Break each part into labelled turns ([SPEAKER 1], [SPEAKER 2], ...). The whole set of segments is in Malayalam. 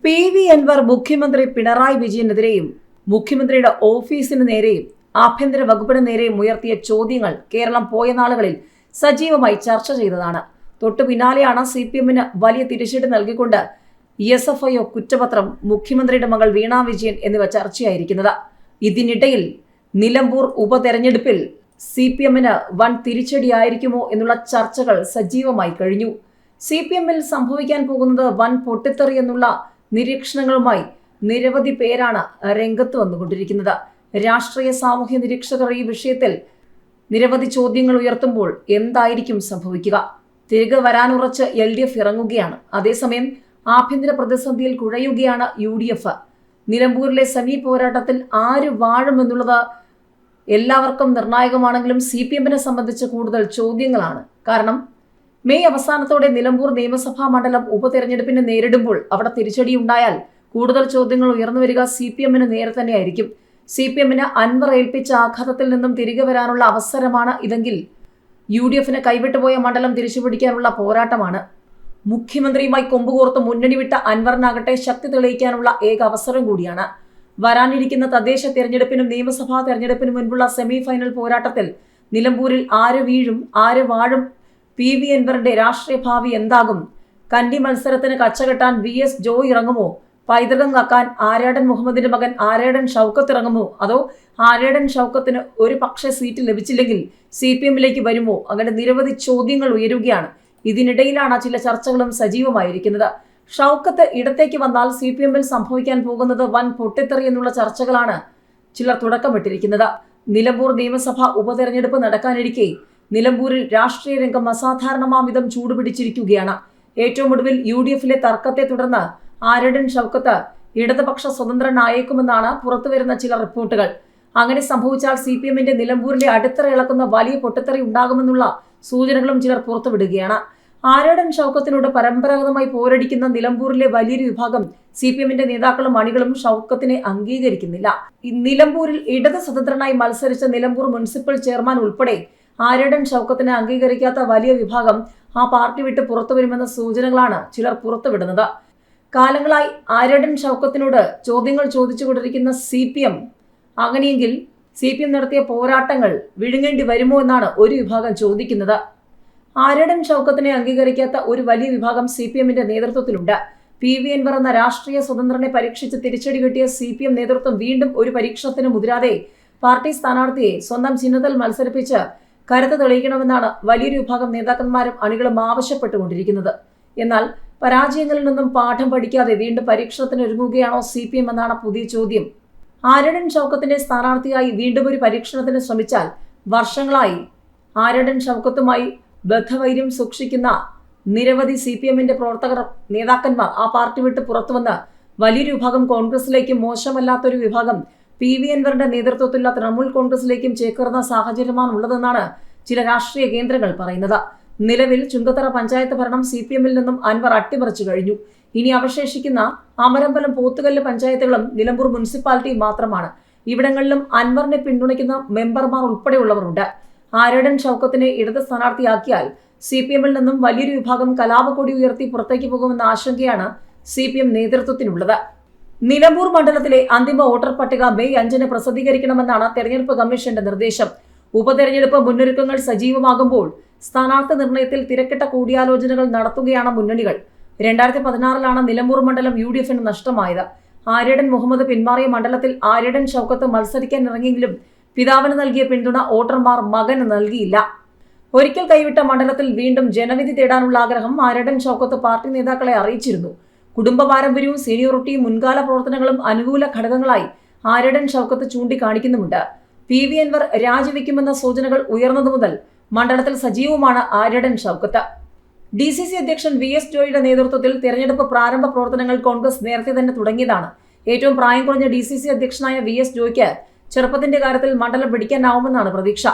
[SPEAKER 1] പി.വി. അൻവർ മുഖ്യമന്ത്രി പിണറായി വിജയനെതിരെയും മുഖ്യമന്ത്രിയുടെ ഓഫീസിന് നേരെയും ആഭ്യന്തര വകുപ്പിന് നേരെയും ഉയർത്തിയ ചോദ്യങ്ങൾ കേരളം പോയ നാളുകളിൽ സജീവമായി ചർച്ച ചെയ്തതാണ്. തൊട്ടു പിന്നാലെയാണ് CPM-ന് വലിയ തിരിച്ചടി നൽകിക്കൊണ്ട് SFIO കുറ്റപത്രം, മുഖ്യമന്ത്രിയുടെ മകൾ വീണ വിജയൻ എന്നിവ ചർച്ചയായിരിക്കുന്നത്. ഇതിനിടയിൽ നിലമ്പൂർ ഉപതെരഞ്ഞെടുപ്പിൽ CPM-ന് വൻ തിരിച്ചടിയായിരിക്കുമോ എന്നുള്ള ചർച്ചകൾ സജീവമായി കഴിഞ്ഞു. CPM-ൽ സംഭവിക്കാൻ പോകുന്നത് വൻ പൊട്ടിത്തെറി എന്നുള്ള നിരീക്ഷണങ്ങളുമായി നിരവധി പേരാണ് രംഗത്ത് വന്നുകൊണ്ടിരിക്കുന്നത്. രാഷ്ട്രീയ സാമൂഹ്യ നിരീക്ഷകർ ഈ വിഷയത്തിൽ നിരവധി ചോദ്യങ്ങൾ ഉയർത്തുമ്പോൾ എന്തായിരിക്കും സംഭവിക്കുക? തിരികെ വരാനുറച്ച് LDF ഇറങ്ങുകയാണ്. അതേസമയം ആഭ്യന്തര പ്രതിസന്ധിയിൽ കുഴയുകയാണ് UDF. നിലമ്പൂരിലെ സെമി പോരാട്ടത്തിൽ ആര് വാഴുമെന്നുള്ളത് എല്ലാവർക്കും നിർണായകമാണെങ്കിലും CPM-നെ സംബന്ധിച്ച് കൂടുതൽ ചോദ്യങ്ങളാണ്. കാരണം മെയ് അവസാനത്തോടെ നിലമ്പൂർ നിയമസഭാ മണ്ഡലം ഉപതെരഞ്ഞെടുപ്പിനെ നേരിടുമ്പോൾ അവിടെ തിരിച്ചടിയുണ്ടായാൽ കൂടുതൽ ചോദ്യങ്ങൾ ഉയർന്നു വരിക CPM-ന് നേരെ തന്നെയായിരിക്കും. CPM-ന് അൻവർ ഏൽപ്പിച്ച ആഘാതത്തിൽ നിന്നും തിരികെ വരാനുള്ള അവസരമാണ് ഇതെങ്കിൽ UDF-ന് കൈവിട്ടുപോയ മണ്ഡലം തിരിച്ചുപിടിക്കാനുള്ള പോരാട്ടമാണ്. മുഖ്യമന്ത്രിയുമായി കൊമ്പുകോർത്ത് മുന്നണി വിട്ട അൻവറിനാകട്ടെ ശക്തി തെളിയിക്കാനുള്ള ഏക അവസരം കൂടിയാണ്. വരാനിരിക്കുന്ന തദ്ദേശ തെരഞ്ഞെടുപ്പിനും നിയമസഭാ തെരഞ്ഞെടുപ്പിനും മുൻപുള്ള സെമി ഫൈനൽ പോരാട്ടത്തിൽ നിലമ്പൂരിൽ ആര് വീഴും, ആര് വാഴും, പി.വി. അൻവറിന്റെ രാഷ്ട്രീയ ഭാവി എന്താകും? കന്നി മത്സരത്തിന് കച്ചകെട്ടാൻ VS ജോയ് ഇറങ്ങുമോ? പൈതൃകം കാക്കാൻ ആര്യാടൻ മുഹമ്മദിന്റെ മകൻ ആര്യാടൻ ഷൗക്കത്ത് ഇറങ്ങുമോ? അതോ ആര്യാടൻ ഷൗക്കത്തിന് ഒരു പക്ഷേ സീറ്റ് ലഭിച്ചില്ലെങ്കിൽ CPM-ലേക്ക് വരുമോ? അങ്ങനെ നിരവധി ചോദ്യങ്ങൾ ഉയരുകയാണ്. ഇതിനിടയിലാണ് ചില ചർച്ചകളും സജീവമായിരിക്കുന്നത്. ഷൗക്കത്ത് ഇടത്തേക്ക് വന്നാൽ CPM-ൽ സംഭവിക്കാൻ പോകുന്നത് വൻ പൊട്ടിത്തെറി എന്നുള്ള ചർച്ചകളാണ് ചിലർ തുടക്കമിട്ടിരിക്കുന്നത്. നിലമ്പൂർ നിയമസഭാ ഉപതെരഞ്ഞെടുപ്പ് നടക്കാനിരിക്കെ നിലമ്പൂരിൽ രാഷ്ട്രീയ രംഗം അസാധാരണമാംവിധം ചൂടുപിടിച്ചിരിക്കുകയാണ്. ഏറ്റവും ഒടുവിൽ UDF-ലെ തർക്കത്തെ തുടർന്ന് ആര്യാടൻ ഷൗക്കത്ത് ഇടതുപക്ഷ സ്വതന്ത്രനായേക്കുമെന്നാണ് പുറത്തുവരുന്ന ചില റിപ്പോർട്ടുകൾ. അങ്ങനെ സംഭവിച്ചാൽ CPM-ന്റെ നിലമ്പൂരിലെ അടിത്തറ ഇളക്കുന്ന വലിയ പൊട്ടിത്തെറി ഉണ്ടാകുമെന്നുള്ള സൂചനകളും ചിലർ പുറത്തുവിടുകയാണ്. ആര്യാടൻ ഷൗക്കത്തിനോട് പരമ്പരാഗതമായി പോരടിക്കുന്ന നിലമ്പൂരിലെ വലിയൊരു വിഭാഗം CPM-ന്റെ നേതാക്കളും അണികളും ഷൗക്കത്തിനെ അംഗീകരിക്കുന്നില്ല. നിലമ്പൂരിൽ ഇടത് സ്വതന്ത്രനായി മത്സരിച്ച നിലമ്പൂർ മുനിസിപ്പൽ ചെയർമാൻ ഉൾപ്പെടെ ആര്യാടൻ ഷൗക്കത്തിനെ അംഗീകരിക്കാത്ത വലിയ വിഭാഗം ആ പാർട്ടി വിട്ട് പുറത്തുവരുമെന്ന സൂചനകളാണ് ചിലർ പുറത്തുവിടുന്നത്. കാലങ്ങളായി ആര്യാടൻ ഷൗക്കത്തിനോട് ചോദ്യങ്ങൾ ചോദിച്ചുകൊണ്ടിരിക്കുന്ന CPM അങ്ങനെയെങ്കിൽ CPM നടത്തിയ പോരാട്ടങ്ങൾ വിഴുങ്ങേണ്ടി വരുമോ എന്നാണ് ഒരു വിഭാഗം ചോദിക്കുന്നത്. ആര്യാടൻ ഷൗക്കത്തിനെ അംഗീകരിക്കാത്ത ഒരു വലിയ വിഭാഗം CPM-ന്റെ നേതൃത്വത്തിലുണ്ട്. പി.വി. അൻവർ എന്ന രാഷ്ട്രീയ സ്വതന്ത്രനെ പരീക്ഷിച്ച് തിരിച്ചടി കിട്ടിയ CPM നേതൃത്വം വീണ്ടും ഒരു പരീക്ഷണത്തിന് മുതിരാതെ പാർട്ടി സ്ഥാനാർത്ഥിയെ സ്വന്തം ചിഹ്നത്തിൽ മത്സരിപ്പിച്ച് കരുത്ത് തെളിയിക്കണമെന്നാണ് വലിയൊരു വിഭാഗം നേതാക്കന്മാരും അണികളും ആവശ്യപ്പെട്ടുകൊണ്ടിരിക്കുന്നത്. എന്നാൽ പരാജയങ്ങളിൽ നിന്നും പാഠം പഠിക്കാതെ വീണ്ടും പരീക്ഷണത്തിന് ഒരുങ്ങുകയാണോ CPM എന്നാണ് പുതിയ ചോദ്യം. ആര്യാടൻ ഷൗക്കത്തിന്റെ സ്ഥാനാർത്ഥിയായി വീണ്ടും ഒരു പരീക്ഷണത്തിന് ശ്രമിച്ചാൽ വർഷങ്ങളായി ആര്യാടൻ ഷൗക്കത്തുമായി ബദ്ധവൈര്യം സൂക്ഷിക്കുന്ന നിരവധി CPM-ന്റെ പ്രവർത്തകർ, നേതാക്കന്മാർ ആ പാർട്ടി വിട്ട് പുറത്തുവന്ന് വലിയൊരു വിഭാഗം കോൺഗ്രസിലേക്കും മോശമല്ലാത്തൊരു വിഭാഗം പി.വി. അൻവറിന്റെ നേതൃത്വത്തിലുള്ള തൃണമൂൽ കോൺഗ്രസിലേക്കും ചേക്കേറുന്ന സാഹചര്യമാണ് ഉള്ളതെന്നാണ് ചില രാഷ്ട്രീയ കേന്ദ്രങ്ങൾ പറയുന്നത്. നിലവിൽ ചുങ്കത്തറ പഞ്ചായത്ത് ഭരണം CPM-ൽ നിന്നും അൻവർ അട്ടിമറിച്ചു കഴിഞ്ഞു. ഇനി അവശേഷിക്കുന്ന അമരമ്പലം, പോത്തുകല്ല് പഞ്ചായത്തുകളും നിലമ്പൂർ മുനിസിപ്പാലിറ്റി മാത്രമാണ്. ഇവിടങ്ങളിലും അൻവറിനെ പിന്തുണയ്ക്കുന്ന മെമ്പർമാർ ഉൾപ്പെടെയുള്ളവരുണ്ട്. ആര്യാടൻ ഷൗക്കത്തിനെ ഇടത് സ്ഥാനാർത്ഥിയാക്കിയാൽ CPM-ൽ നിന്നും വലിയൊരു വിഭാഗം കലാപക്കൊടി ഉയർത്തി പുറത്തേക്ക് പോകുമെന്ന ആശങ്കയാണ് CPM നേതൃത്വത്തിനുള്ളത്. നിലമ്പൂർ മണ്ഡലത്തിലെ അന്തിമ വോട്ടർ പട്ടിക മെയ് 5-ന് പ്രസിദ്ധീകരിക്കണമെന്നാണ് തെരഞ്ഞെടുപ്പ് കമ്മീഷന്റെ നിർദ്ദേശം. ഉപതെരഞ്ഞെടുപ്പ് മുന്നൊരുക്കങ്ങൾ സജീവമാകുമ്പോൾ സ്ഥാനാർത്ഥി നിർണയത്തിൽ തിരക്കിട്ട കൂടിയാലോചനകൾ നടത്തുകയാണ് മുന്നണികൾ. 2016-ലാണ് നിലമ്പൂർ മണ്ഡലം UDF-ന് നഷ്ടമായത്. ആര്യാടൻ മുഹമ്മദ് പിന്മാറിയ മണ്ഡലത്തിൽ ആര്യാടൻ ഷൗക്കത്ത് മത്സരിക്കാൻ ഇറങ്ങിയെങ്കിലും പിതാവിന് നൽകിയ പിന്തുണ വോട്ടർമാർ മകന് നൽകിയില്ല. ഒരിക്കൽ കൈവിട്ട മണ്ഡലത്തിൽ വീണ്ടും ജനവിധി തേടാനുള്ള ആഗ്രഹം ആര്യാടൻ ഷൗക്കത്ത് പാർട്ടി നേതാക്കളെ അറിയിച്ചിരുന്നു. കുടുംബ പാരമ്പര്യവും സീനിയോറിറ്റിയും മുൻകാല പ്രവർത്തനങ്ങളും അനുകൂല ഘടകങ്ങളായി ആര്യാടൻ ഷൗക്കത്ത് ചൂണ്ടിക്കാണിക്കുന്നുമുണ്ട്. പി.വി. അൻവർ രാജിവെക്കുമെന്ന സൂചനകൾ ഉയർന്നതു മുതൽ മണ്ഡലത്തിൽ സജീവമാണ് ആര്യാടൻ ഷൗക്കത്ത്. DCC അധ്യക്ഷൻ VS ജോയിയുടെ നേതൃത്വത്തിൽ തെരഞ്ഞെടുപ്പ് പ്രാരംഭ പ്രവർത്തനങ്ങൾ കോൺഗ്രസ് നേരത്തെ തന്നെ തുടങ്ങിയതാണ്. ഏറ്റവും പ്രായം കുറഞ്ഞ DCC അധ്യക്ഷനായ VS ജോയ്ക്ക് ചെറുപ്പത്തിന്റെ കാര്യത്തിൽ മണ്ഡലം പിടിക്കാനാവുമെന്നാണ് പ്രതീക്ഷ.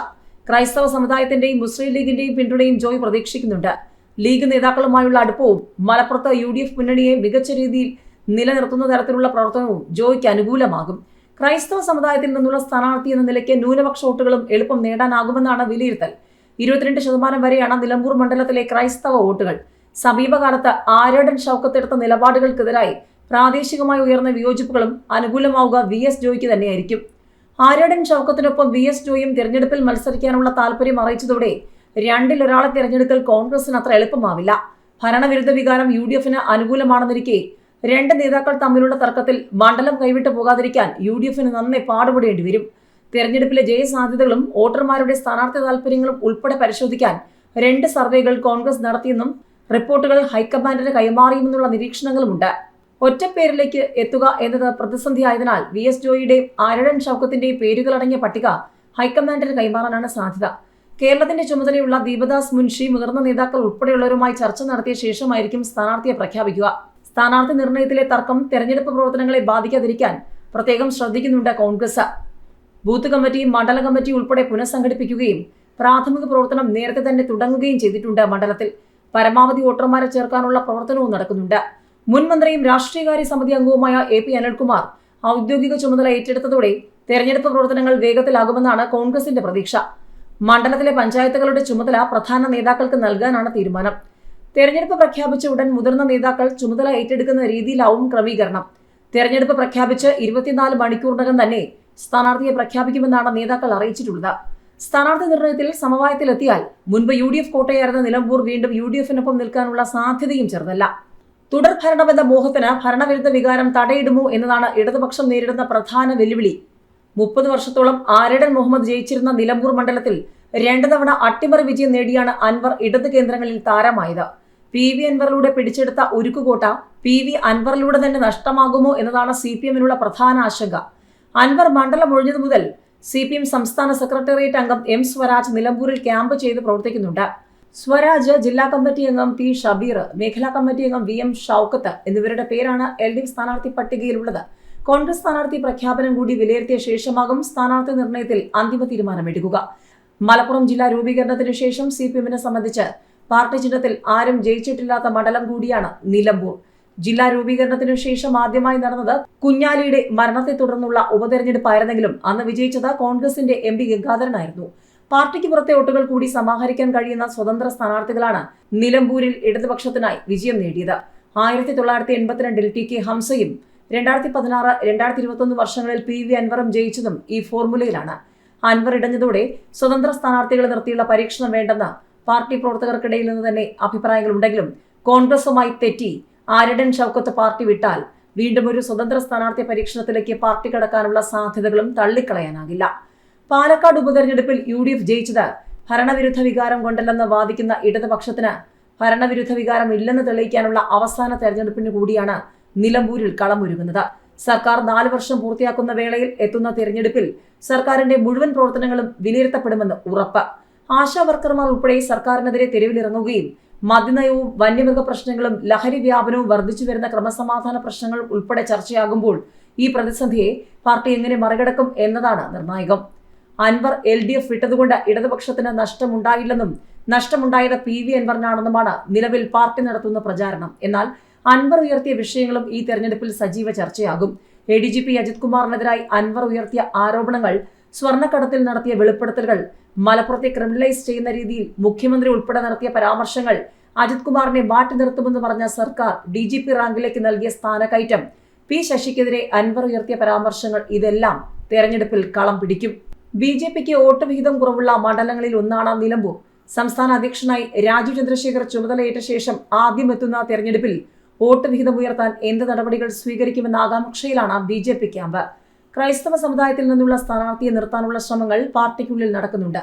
[SPEAKER 1] ക്രൈസ്തവ സമുദായത്തിന്റെയും മുസ്ലിം ലീഗിന്റെയും പിന്തുണയും ജോയ് പ്രതീക്ഷിക്കുന്നുണ്ട്. ലീഗ് നേതാക്കളുമായുള്ള അടുപ്പവും മലപ്പുറത്ത് UDF മുന്നണിയെ മികച്ച രീതിയിൽ നിലനിർത്തുന്ന തരത്തിലുള്ള പ്രവർത്തനവും ജോയ്ക്ക് അനുകൂലമാകും. ക്രൈസ്തവ സമുദായത്തിൽ നിന്നുള്ള സ്ഥാനാർത്ഥി എന്ന നിലയ്ക്ക് ന്യൂനപക്ഷ വോട്ടുകളും എളുപ്പം നേടാനാകുമെന്നാണ് വിലയിരുത്തൽ. 22% വരെയാണ് നിലമ്പൂർ മണ്ഡലത്തിലെ ക്രൈസ്തവ വോട്ടുകൾ. സമീപകാലത്ത് ആര്യാടൻ ഷൗക്കത്ത് എടുത്ത നിലപാടുകൾക്കെതിരായി പ്രാദേശികമായി ഉയർന്ന വിയോജിപ്പുകളും അനുകൂലമാവുക VS ജോയിക്ക് തന്നെയായിരിക്കും. ആര്യടൻ ഷൗക്കത്തിനൊപ്പം VS ജോയും തിരഞ്ഞെടുപ്പിൽ മത്സരിക്കാനുള്ള താല്പര്യം അറിയിച്ചതോടെ രണ്ടിലൊരാളെ തിരഞ്ഞെടുക്കൽ കോൺഗ്രസിന് അത്ര എളുപ്പമാവില്ല. ഭരണവിരുദ്ധ വികാരം UDFന് അനുകൂലമാണെന്നിരിക്കെ രണ്ട് നേതാക്കൾ തമ്മിലുള്ള തർക്കത്തിൽ മണ്ഡലം കൈവിട്ടു പോകാതിരിക്കാൻ UDFന് നന്നെ പാടുപെടേണ്ടി വരും. തെരഞ്ഞെടുപ്പിലെ ജയസാധ്യതകളും വോട്ടർമാരുടെ സ്ഥാനാർത്ഥി താൽപര്യങ്ങളും ഉൾപ്പെടെ പരിശോധിക്കാൻ 2 സർവേകൾ കോൺഗ്രസ് നടത്തിയെന്നും റിപ്പോർട്ടുകൾ ഹൈക്കമാൻഡിന് കൈമാറിയുമെന്നുള്ള നിരീക്ഷണങ്ങളുമുണ്ട്. ഒറ്റപ്പേരിലേക്ക് എത്തുക എന്നത് പ്രതിസന്ധിയായതിനാൽ VS ജോയിയുടെയും ആര്യടൻ ഷൗക്കത്തിന്റെയും പേരുകളടങ്ങിയ പട്ടിക ഹൈക്കമാൻഡിന് കൈമാറാനാണ് സാധ്യത. കേരളത്തിന്റെ ചുമതലയുള്ള ദീപദാസ് മുൻഷി മുതിർന്ന നേതാക്കൾ ഉൾപ്പെടെയുള്ളവരുമായി ചർച്ച നടത്തിയ ശേഷമായിരിക്കും സ്ഥാനാർത്ഥിയെ പ്രഖ്യാപിക്കുക. സ്ഥാനാർത്ഥി നിർണയത്തിലെ തർക്കം തെരഞ്ഞെടുപ്പ് പ്രവർത്തനങ്ങളെ ബാധിക്കാതിരിക്കാൻ പ്രത്യേകം ശ്രദ്ധിക്കുന്നുണ്ട് കോൺഗ്രസ്. ബൂത്ത് കമ്മിറ്റി, മണ്ഡല കമ്മിറ്റി ഉൾപ്പെടെ പുനഃസംഘടിപ്പിക്കുകയും പ്രാഥമിക പ്രവർത്തനം നേരത്തെ തന്നെ തുടങ്ങുകയും ചെയ്തിട്ടുണ്ട്. മണ്ഡലത്തിൽ പരമാവധി വോട്ടർമാരെ ചേർക്കാനുള്ള പ്രവർത്തനവും നടക്കുന്നുണ്ട്. മുൻ മന്ത്രിയും രാഷ്ട്രീയകാര്യ സമിതി അംഗവുമായ AP അനിൽകുമാർ ഔദ്യോഗിക ചുമതല ഏറ്റെടുത്തതോടെ തെരഞ്ഞെടുപ്പ് പ്രവർത്തനങ്ങൾ വേഗത്തിലാകുമെന്നാണ് കോൺഗ്രസിന്റെ പ്രതീക്ഷ. മണ്ഡലത്തിലെ പഞ്ചായത്തുകളുടെ ചുമതല പ്രധാന നേതാക്കൾക്ക് നൽകാനാണ് തീരുമാനം. തെരഞ്ഞെടുപ്പ് പ്രഖ്യാപിച്ച ഉടൻ മുതിർന്ന നേതാക്കൾ ചുമതല ഏറ്റെടുക്കുന്ന രീതിയിലാവും ക്രമീകരണം. തെരഞ്ഞെടുപ്പ് പ്രഖ്യാപിച്ച് 24 മണിക്കൂറിനകം തന്നെ സ്ഥാനാർത്ഥിയെ പ്രഖ്യാപിക്കുമെന്നാണ് നേതാക്കൾ അറിയിച്ചിട്ടുള്ളത്. സ്ഥാനാർത്ഥി നിർണയത്തിൽ സമവായത്തിലെത്തിയാൽ മുൻപ് UDF കോട്ടയായിരുന്ന നിലമ്പൂർ വീണ്ടും UDFനൊപ്പം നിൽക്കാനുള്ള സാധ്യതയും ചെറുതല്ല. തുടർ ഭരണമെന്ന മോഹത്തിന് ഭരണവിരുദ്ധ വികാരം തടയിടുമോ എന്നതാണ് ഇടതുപക്ഷം നേരിടുന്ന പ്രധാന വെല്ലുവിളി. 30 വർഷത്തോളം ആര്യടൻ മുഹമ്മദ് ജയിച്ചിരുന്ന നിലമ്പൂർ മണ്ഡലത്തിൽ 2 തവണ അട്ടിമറി വിജയം നേടിയാണ് അൻവർ ഇടത് കേന്ദ്രങ്ങളിൽ താരമായത്. PV അൻവറിലൂടെ പിടിച്ചെടുത്ത ഉരുക്കുകോട്ട PV അൻവറിലൂടെ തന്നെ നഷ്ടമാകുമോ എന്നതാണ് CPMനുള്ള പ്രധാന ആശങ്ക. അൻവർ മണ്ഡലം ഒഴിഞ്ഞതു മുതൽ CPM സംസ്ഥാന സെക്രട്ടേറിയറ്റ് അംഗം M സ്വരാജ് നിലമ്പൂരിൽ ക്യാമ്പ് ചെയ്ത് പ്രവർത്തിക്കുന്നുണ്ട്. സ്വരാജ് ജില്ലാ കമ്മിറ്റി അംഗം P ഷബീർ, മേഖലാ കമ്മിറ്റി അംഗം VM ഷൗക്കത്ത് എന്നിവരുടെ പേരാണ് LDF സ്ഥാനാർത്ഥി പട്ടികയിലുള്ളത്. കോൺഗ്രസ് സ്ഥാനാർത്ഥി പ്രഖ്യാപനം കൂടി വിലയിരുത്തിയ ശേഷമാകും സ്ഥാനാർത്ഥി നിർണയത്തിൽ അന്തിമ തീരുമാനമെടുക്കുക. മലപ്പുറം ജില്ലാ രൂപീകരണത്തിന് ശേഷം CPMനെ സംബന്ധിച്ച് പാർട്ടി ചിഹ്നത്തിൽ ആരും ജയിച്ചിട്ടില്ലാത്ത മണ്ഡലം കൂടിയാണ് നിലമ്പൂർ. ജില്ലാ രൂപീകരണത്തിനു ശേഷം ആദ്യമായി നടന്നത് കുഞ്ഞാലിയുടെ മരണത്തെ തുടർന്നുള്ള ഉപതെരഞ്ഞെടുപ്പായിരുന്നെങ്കിലും അന്ന് വിജയിച്ചത് കോൺഗ്രസിന്റെ MP ഗംഗാധരനായിരുന്നു. പാർട്ടിക്ക് പുറത്തെ വോട്ടുകൾ കൂടി സമാഹരിക്കാൻ കഴിയുന്ന സ്വതന്ത്ര സ്ഥാനാർത്ഥികളാണ് നിലമ്പൂരിൽ ഇടതുപക്ഷത്തിനായി വിജയം നേടിയത്. 1982-ൽ TK ഹംസയും 2016, 2021 വർഷങ്ങളിൽ PV അൻവറും ജയിച്ചതും ഈ ഫോർമുലയിലാണ്. അൻവർ ഇടഞ്ഞതോടെ സ്വതന്ത്ര സ്ഥാനാർത്ഥികളെ നിർത്തിയുള്ള പരീക്ഷണം വേണ്ടെന്ന് പാർട്ടി പ്രവർത്തകർക്കിടയിൽ നിന്ന് തന്നെ അഭിപ്രായങ്ങളുണ്ടെങ്കിലും കോൺഗ്രസുമായി തെറ്റി ആര്യടൻ ഷൗക്കത്ത് പാർട്ടി വിട്ടാൽ വീണ്ടും ഒരു സ്വതന്ത്ര സ്ഥാനാർത്ഥി പരീക്ഷണത്തിലേക്ക് പാർട്ടി കടക്കാനുള്ള സാധ്യതകളും തള്ളിക്കളയാനാകില്ല. പാലക്കാട് ഉപതെരഞ്ഞെടുപ്പിൽ UDF ജയിച്ചത് ഭരണവിരുദ്ധ വികാരം കൊണ്ടല്ലെന്ന് വാദിക്കുന്ന ഇടതുപക്ഷത്തിന് ഭരണവിരുദ്ധ വികാരം ഇല്ലെന്ന് തെളിയിക്കാനുള്ള അവസാന തെരഞ്ഞെടുപ്പിന് കൂടിയാണ് നിലമ്പൂരിൽ കളമൊരുങ്ങുന്നത്. സർക്കാർ 4 വർഷം പൂർത്തിയാക്കുന്ന വേളയിൽ എത്തുന്ന തെരഞ്ഞെടുപ്പിൽ സർക്കാരിന്റെ മുഴുവൻ പ്രവർത്തനങ്ങളും വിലയിരുത്തപ്പെടുമെന്ന് ഉറപ്പ്. ആശാ വർക്കർമാർ ഉൾപ്പെടെ സർക്കാരിനെതിരെ തെരുവിലിറങ്ങുകയും മദ്യനയവും വന്യമൃഗ പ്രശ്നങ്ങളും ലഹരി വ്യാപനവും വർദ്ധിച്ചു വരുന്ന ക്രമസമാധാന പ്രശ്നങ്ങൾ ഉൾപ്പെടെ ചർച്ചയാകുമ്പോൾ ഈ പ്രതിസന്ധിയെ പാർട്ടി എങ്ങനെ മറികടക്കും എന്നതാണ് നിർണായകം. അൻവർ LDF വിട്ടതുകൊണ്ട് ഇടതുപക്ഷത്തിന് നഷ്ടമുണ്ടായില്ലെന്നും നഷ്ടമുണ്ടായത് PV അൻവറിനാണെന്നുമാണ് നിലവിൽ പാർട്ടി നടത്തുന്ന പ്രചാരണം. എന്നാൽ അൻവർ ഉയർത്തിയ വിഷയങ്ങളും ഈ തെരഞ്ഞെടുപ്പിൽ സജീവ ചർച്ചയാകും. ADGP അജിത് കുമാറിനെതിരായി അൻവർ ഉയർത്തിയ ആരോപണങ്ങൾ, സ്വർണ്ണക്കടത്തിൽ നടത്തിയ വെളിപ്പെടുത്തലുകൾ, മലപ്പുറത്തെ ക്രിമിനലൈസ് ചെയ്യുന്ന രീതിയിൽ മുഖ്യമന്ത്രി ഉൾപ്പെടെ നടത്തിയ പരാമർശങ്ങൾ, അജിത് കുമാറിനെ മാറ്റി നിർത്തുമെന്ന് പറഞ്ഞ സർക്കാർ DGP റാങ്കിലേക്ക് നൽകിയ സ്ഥാനക്കയറ്റം, P ശശിക്കെതിരെ അൻവർ ഉയർത്തിയ പരാമർശങ്ങൾ ഇതെല്ലാം തെരഞ്ഞെടുപ്പിൽ കളം പിടിക്കും. BJPക്ക് വോട്ട് വിഹിതം കുറവുള്ള മണ്ഡലങ്ങളിൽ ഒന്നാണ് നിലമ്പൂർ. സംസ്ഥാന അധ്യക്ഷനായി രാജു ചന്ദ്രശേഖർ ചുമതലയേറ്റ ശേഷം ആദ്യം എത്തുന്ന തെരഞ്ഞെടുപ്പിൽ വോട്ട് വിഹിതം ഉയർത്താൻ എന്ത് നടപടികൾ സ്വീകരിക്കുമെന്ന ആകാംക്ഷയിലാണ് BJP ക്യാമ്പ്. ക്രൈസ്തവ സമുദായത്തിൽ നിന്നുള്ള സ്ഥാനാർത്ഥിയെ നിർത്താനുള്ള ശ്രമങ്ങൾ പാർട്ടിക്കുള്ളിൽ നടക്കുന്നുണ്ട്.